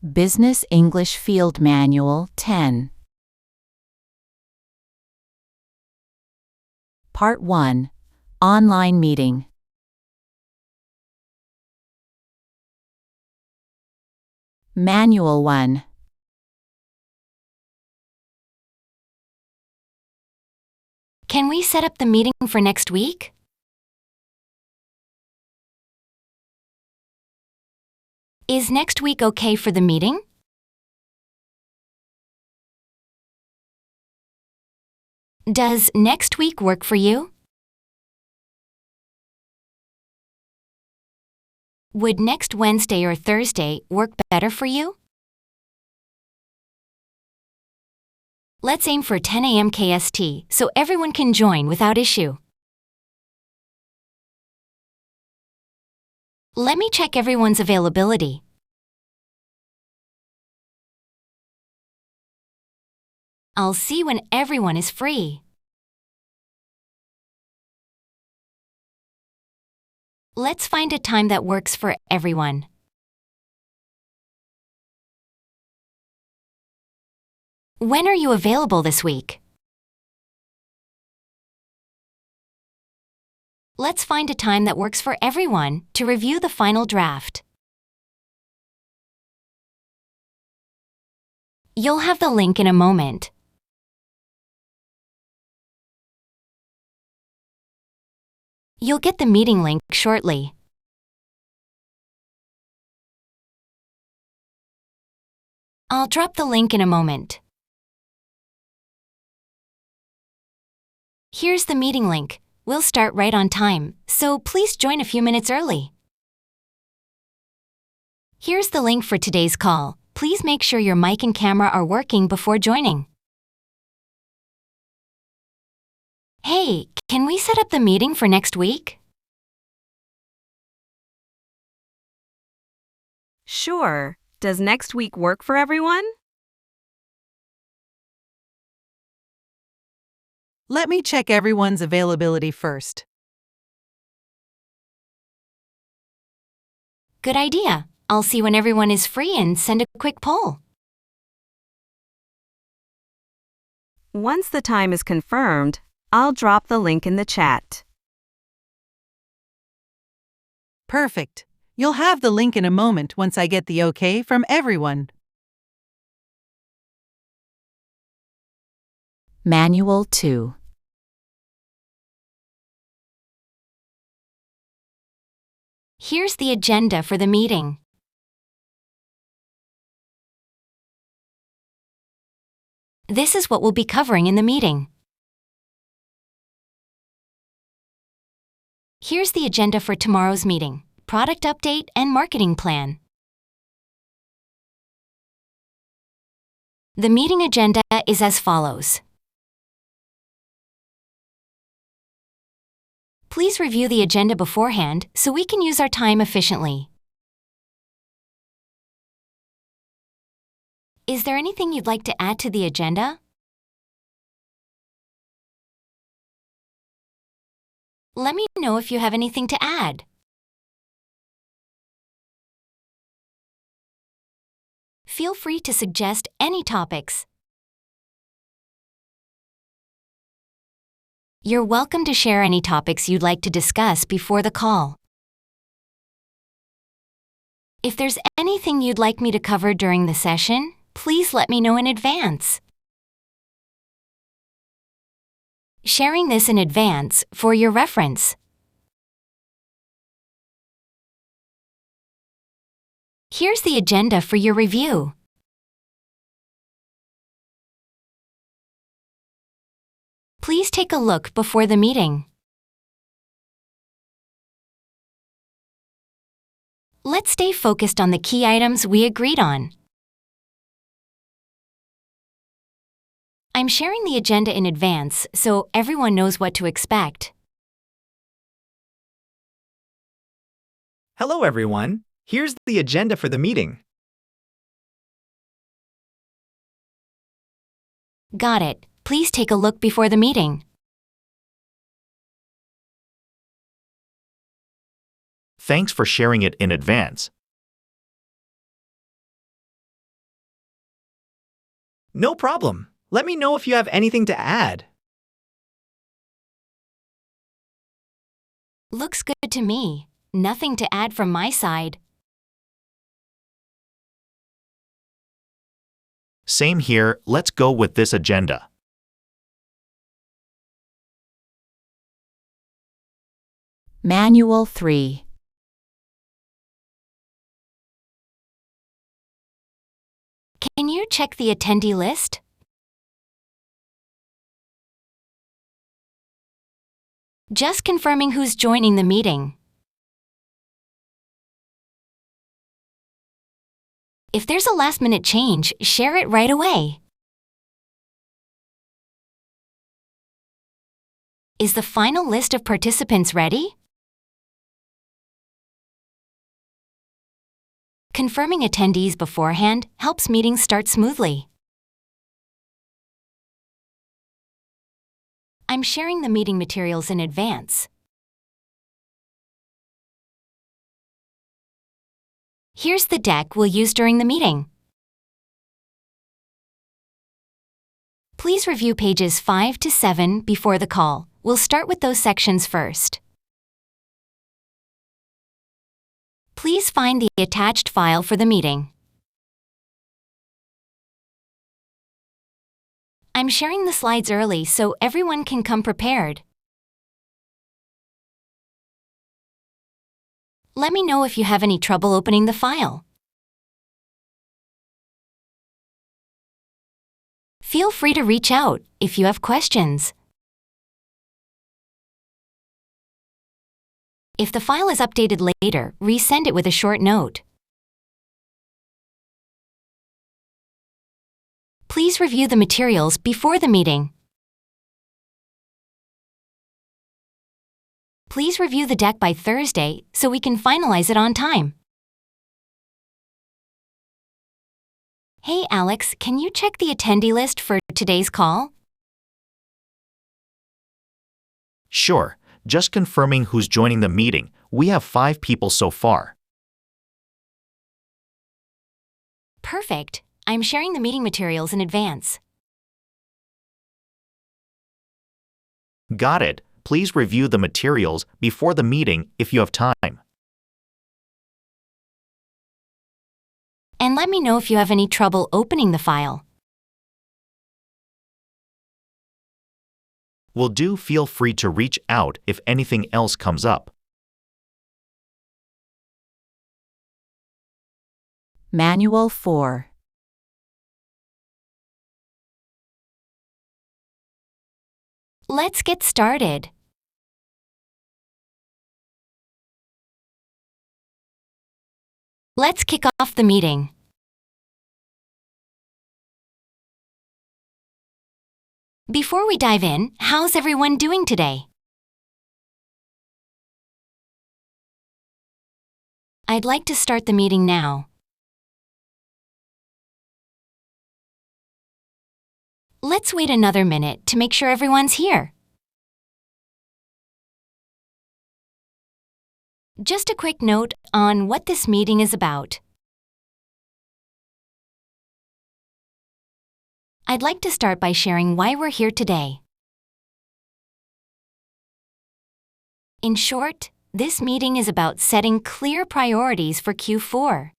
Business English Field Manual 10. Part 1. Online Meeting. Manual 1. Can we set up the meeting for next week? Is next week okay for the meeting? Does next week work for you? Would next Wednesday or Thursday work better for you? Let's aim for 10 a.m. KST so everyone can join without issue. Let me check everyone's availability. I'll see when everyone is free. Let's find a time that works for everyone. When are you available this week? Let's find a time that works for everyone to review the final draft. You'll have the link in a moment. You'll get the meeting link shortly. I'll drop the link in a moment. Here's the meeting link. We'll start right on time, so please join a few minutes early. Here's the link for today's call. Please make sure your mic and camera are working before joining. Hey, can we set up the meeting for next week? Sure. Does next week work for everyone? Let me check everyone's availability first. Good idea. I'll see when everyone is free and send a quick poll. Once the time is confirmed, I'll drop the link in the chat. Perfect. You'll have the link in a moment once I get the okay from everyone. Manual 2. Here's the agenda for the meeting. This is what we'll be covering in the meeting. Here's the agenda for tomorrow's meeting: product update and marketing plan. The meeting agenda is as follows. Please review the agenda beforehand so we can use our time efficiently. Is there anything you'd like to add to the agenda? Let me know if you have anything to add. Feel free to suggest any topics. You're welcome to share any topics you'd like to discuss before the call. If there's anything you'd like me to cover during the session, please let me know in advance. Sharing this in advance for your reference. Here's the agenda for your review. Please take a look before the meeting. Let's stay focused on the key items we agreed on. I'm sharing the agenda in advance so everyone knows what to expect. Hello, everyone. Here's the agenda for the meeting. Got it. Please take a look before the meeting. Thanks for sharing it in advance. No problem. Let me know if you have anything to add. Looks good to me. Nothing to add from my side. Same here, let's go with this agenda. Manual 3. Can you check the attendee list? Just confirming who's joining the meeting. If there's a last-minute change, share it right away. Is the final list of participants ready? Confirming attendees beforehand helps meetings start smoothly. I'm sharing the meeting materials in advance. Here's the deck we'll use during the meeting. Please review pages 5 to 7 before the call. We'll start with those sections first. Please find the attached file for the meeting. I'm sharing the slides early so everyone can come prepared. Let me know if you have any trouble opening the file. Feel free to reach out if you have questions. If the file is updated later, resend it with a short note. Please review the materials before the meeting. Please review the deck by Thursday so we can finalize it on time. Hey Alex, can you check the attendee list for today's call? Sure, just confirming who's joining the meeting. We have 5 people so far. Perfect. I'm sharing the meeting materials in advance. Got it. Please review the materials before the meeting if you have time. And let me know if you have any trouble opening the file. Will do. Feel free to reach out if anything else comes up. Manual 4. Let's get started. Let's kick off the meeting. Before we dive in, how's everyone doing today? I'd like to start the meeting now. Let's wait another minute to make sure everyone's here. Just a quick note on what this meeting is about. I'd like to start by sharing why we're here today. In short, this meeting is about setting clear priorities for Q4.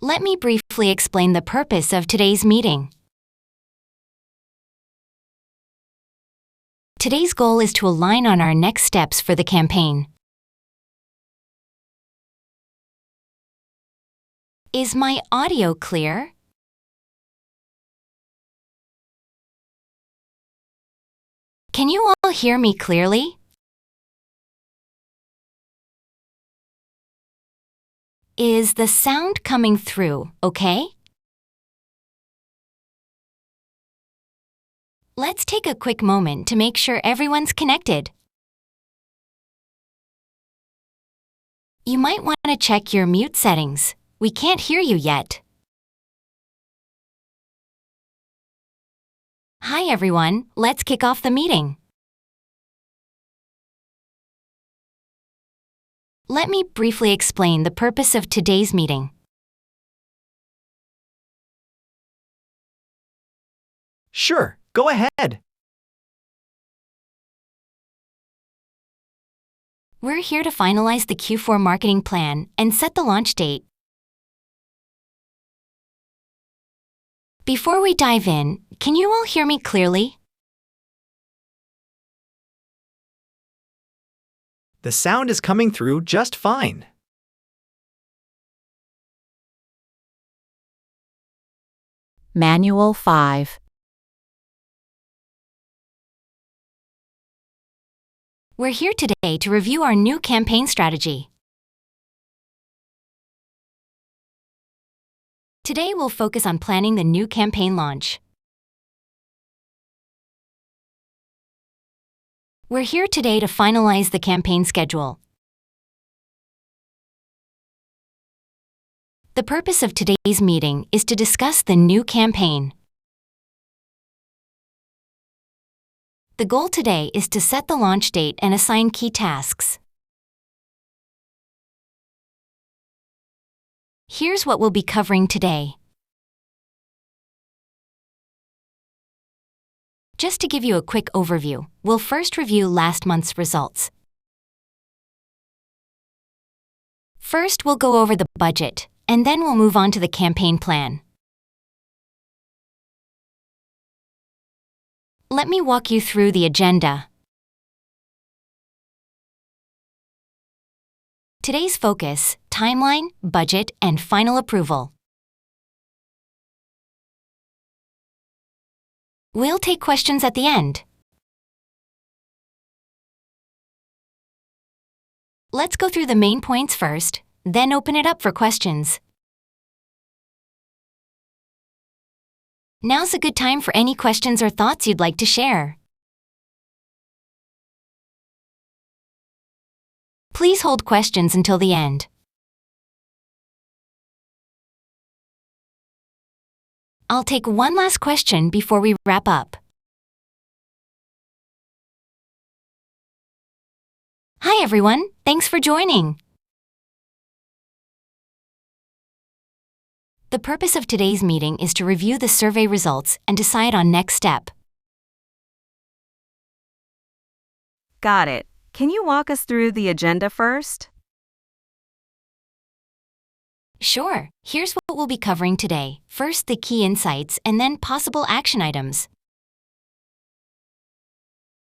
Let me briefly explain the purpose of today's meeting. Today's goal is to align on our next steps for the campaign. Is my audio clear? Can you all hear me clearly? Is the sound coming through okay? Let's take a quick moment to make sure everyone's connected. You might want to check your mute settings. We can't hear you yet. Hi everyone, let's kick off the meeting. Let me briefly explain the purpose of today's meeting. Sure, go ahead. We're here to finalize the Q4 marketing plan and set the launch date. Before we dive in, can you all hear me clearly? The sound is coming through just fine. Manual 5. We're here today to review our new campaign strategy. Today we'll focus on planning the new campaign launch. We're here today to finalize the campaign schedule. The purpose of today's meeting is to discuss the new campaign. The goal today is to set the launch date and assign key tasks. Here's what we'll be covering today. Just to give you a quick overview, we'll first review last month's results. First, we'll go over the budget, and then we'll move on to the campaign plan. Let me walk you through the agenda. Today's focus, timeline, budget, and final approval. We'll take questions at the end. Let's go through the main points first, then open it up for questions. Now's a good time for any questions or thoughts you'd like to share. Please hold questions until the end. I'll take one last question before we wrap up. Hi everyone, thanks for joining. The purpose of today's meeting is to review the survey results and decide on next step. Got it. Can you walk us through the agenda first? Sure, here's what we'll be covering today. First, the key insights and then possible action items.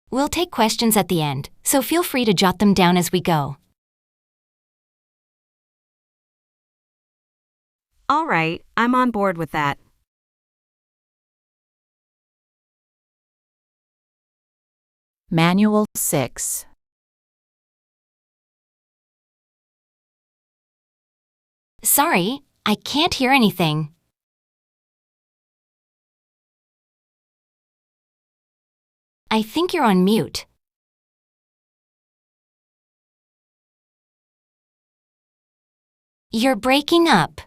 We'll take questions at the end, so feel free to jot them down as we go. All right, I'm on board with that. Manual 6. Sorry, I can't hear anything. I think you're on mute. You're breaking up.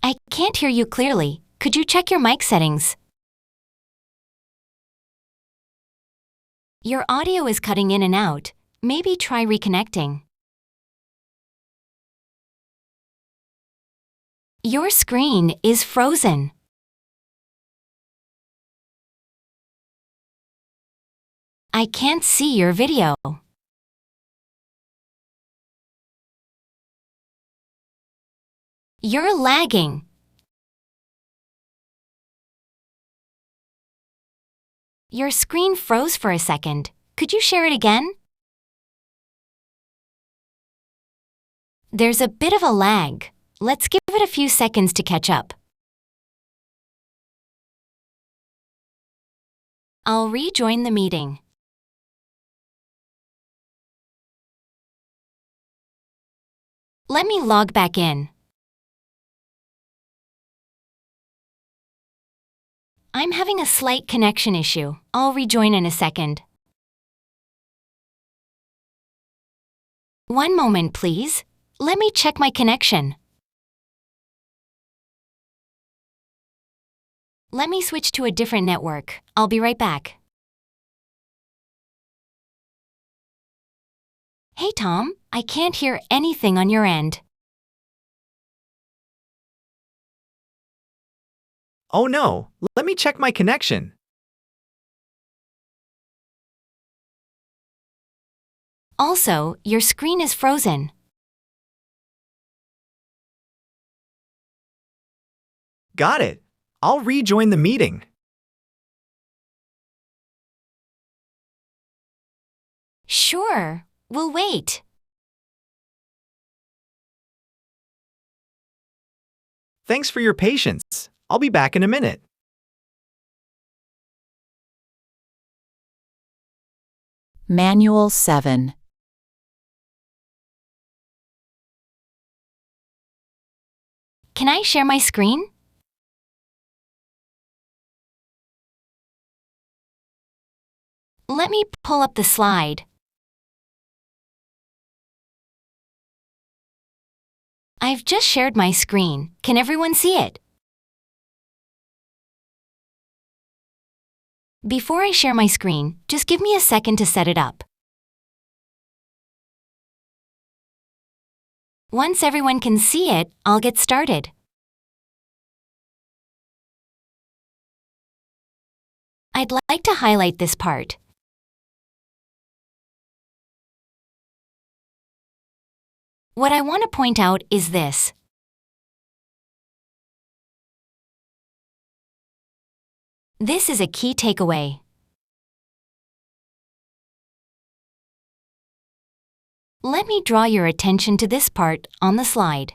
I can't hear you clearly. Could you check your mic settings? Your audio is cutting in and out. Maybe try reconnecting. Your screen is frozen. I can't see your video. You're lagging. Your screen froze for a second. Could you share it again? There's a bit of a lag. Let's give it a few seconds to catch up. I'll rejoin the meeting. Let me log back in. I'm having a slight connection issue. I'll rejoin in a second. One moment, please. Let me check my connection. Let me switch to a different network. I'll be right back. Hey Tom, I can't hear anything on your end. Oh no, let me check my connection. Also, your screen is frozen. Got it. I'll rejoin the meeting. Sure, we'll wait. Thanks for your patience. I'll be back in a minute. Manual 7. Can I share my screen? Let me pull up the slide. I've just shared my screen. Can everyone see it? Before I share my screen, just give me a second to set it up. Once everyone can see it, I'll get started. I'd like to highlight this part. What I want to point out is this. This is a key takeaway. Let me draw your attention to this part on the slide.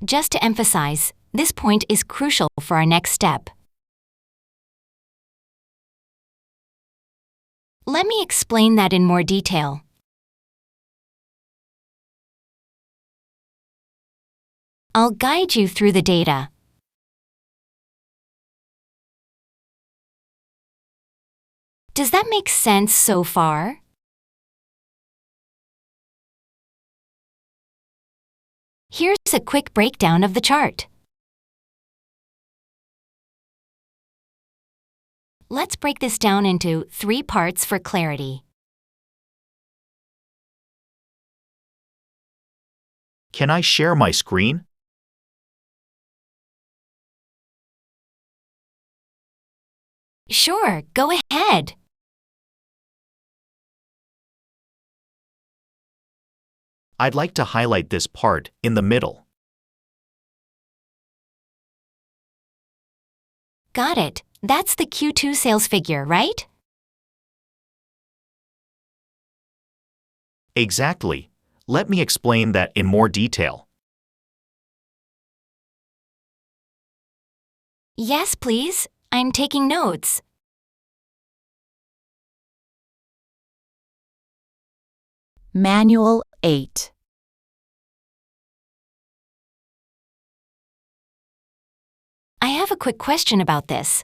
Just to emphasize, this point is crucial for our next step. Let me explain that in more detail. I'll guide you through the data. Does that make sense so far? Here's a quick breakdown of the chart. Let's break this down into 3 parts for clarity. Can I share my screen? Sure, go ahead. I'd like to highlight this part in the middle. Got it. That's the Q2 sales figure, right? Exactly. Let me explain that in more detail. Yes, please. I'm taking notes. Manual 8. I have a quick question about this.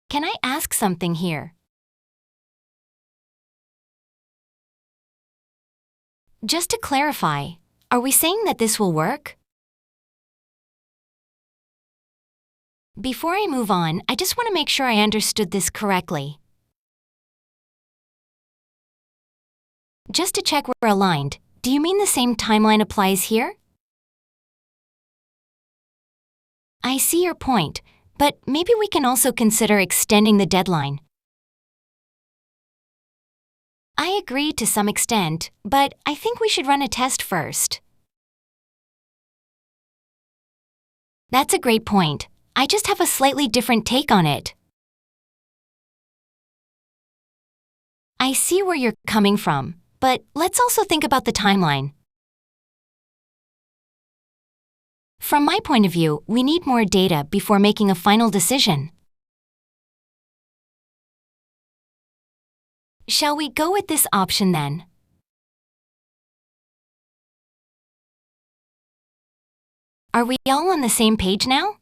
Can I ask something here? Just to clarify, are we saying that this will work? Before I move on, I just want to make sure I understood this correctly. Just to check we're aligned, do you mean the same timeline applies here? I see your point, but maybe we can also consider extending the deadline. I agree to some extent, but I think we should run a test first. That's a great point. I just have a slightly different take on it. I see where you're coming from, but let's also think about the timeline. From my point of view, we need more data before making a final decision. Shall we go with this option then? Are we all on the same page now?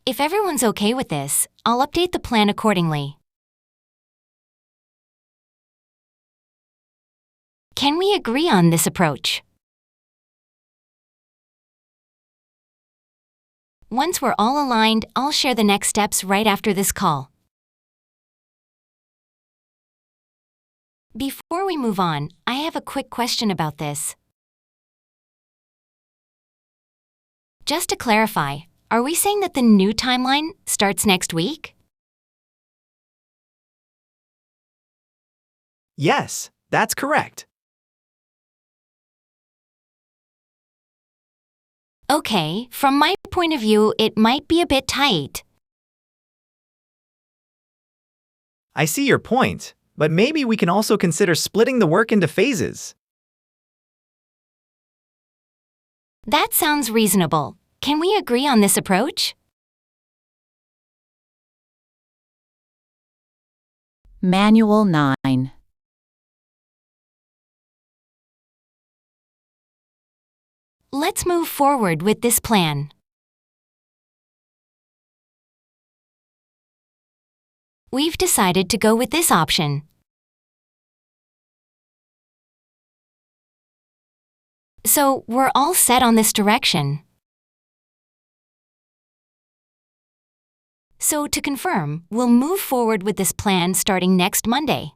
If everyone's okay with this, I'll update the plan accordingly. Can we agree on this approach? Once we're all aligned, I'll share the next steps right after this call. Before we move on, I have a quick question about this. Just to clarify, are we saying that the new timeline starts next week? Yes, that's correct. Okay, from my point of view, it might be a bit tight. I see your point, but maybe we can also consider splitting the work into phases. That sounds reasonable. Can we agree on this approach? Manual 9. Let's move forward with this plan. We've decided to go with this option. So, we're all set on this direction. So, to confirm, we'll move forward with this plan starting next Monday.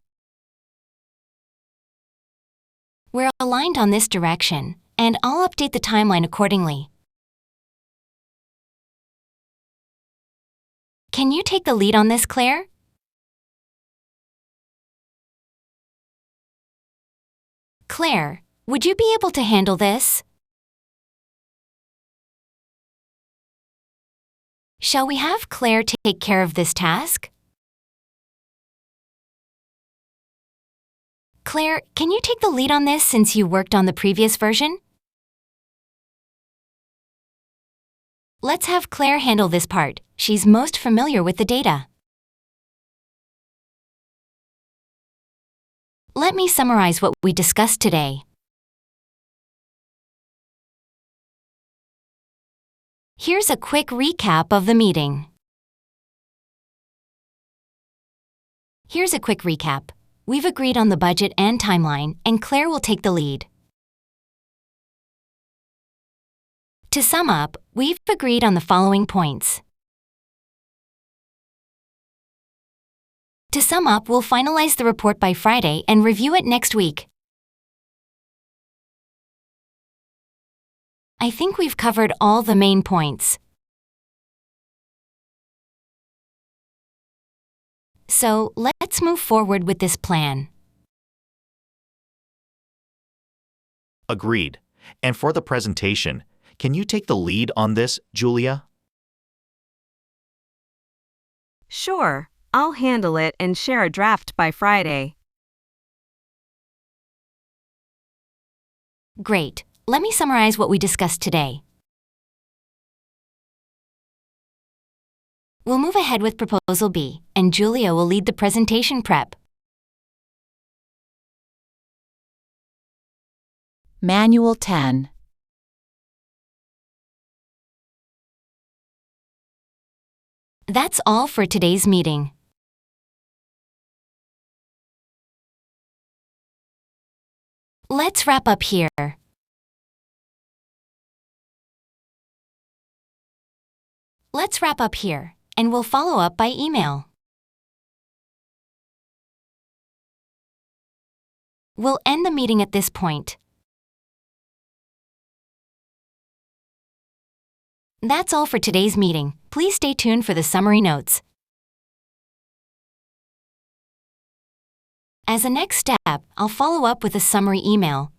We're aligned on this direction, and I'll update the timeline accordingly. Can you take the lead on this, Claire? Claire, would you be able to handle this? Shall we have Claire take care of this task? Claire, can you take the lead on this since you worked on the previous version? Let's have Claire handle this part. She's most familiar with the data. Let me summarize what we discussed today. Here's a quick recap of the meeting. We've agreed on the budget and timeline, and Claire will take the lead. To sum up, we've agreed on the following points. We'll finalize the report by Friday and review it next week. I think we've covered all the main points. So, let's move forward with this plan. Agreed. And for the presentation, can you take the lead on this, Julia? Sure, I'll handle it and share a draft by Friday. Great. Let me summarize what we discussed today. We'll move ahead with Proposal B, and Julia will lead the presentation prep. Manual 10. That's all for today's meeting. Let's wrap up here. And we'll follow up by email. We'll end the meeting at this point. That's all for today's meeting. Please stay tuned for the summary notes. As a next step, I'll follow up with a summary email.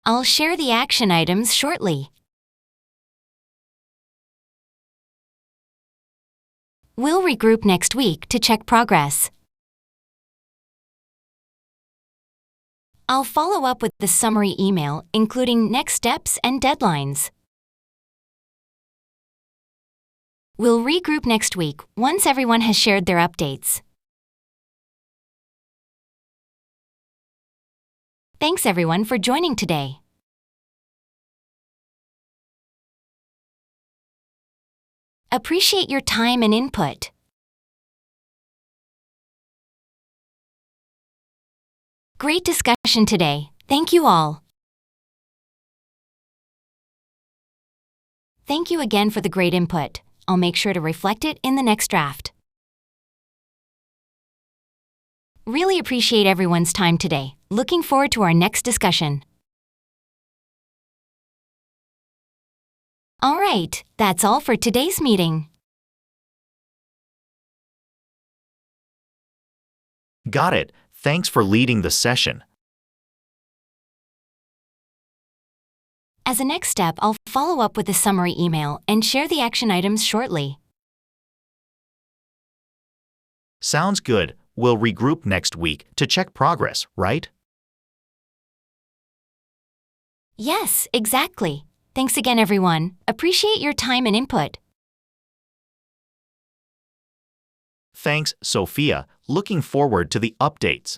I'll share the action items shortly. We'll regroup next week to check progress. I'll follow up with the summary email, including next steps and deadlines. We'll regroup next week once everyone has shared their updates. Thanks everyone for joining today. Appreciate your time and input. Great discussion today. Thank you all. Thank you again for the great input. I'll make sure to reflect it in the next draft. Really appreciate everyone's time today. Looking forward to our next discussion. All right, that's all for today's meeting. Got it. Thanks for leading the session. As a next step, I'll follow up with a summary email and share the action items shortly. Sounds good. We'll regroup next week to check progress, right? Yes, exactly. Thanks again, everyone. Appreciate your time and input. Thanks, Sophia. Looking forward to the updates.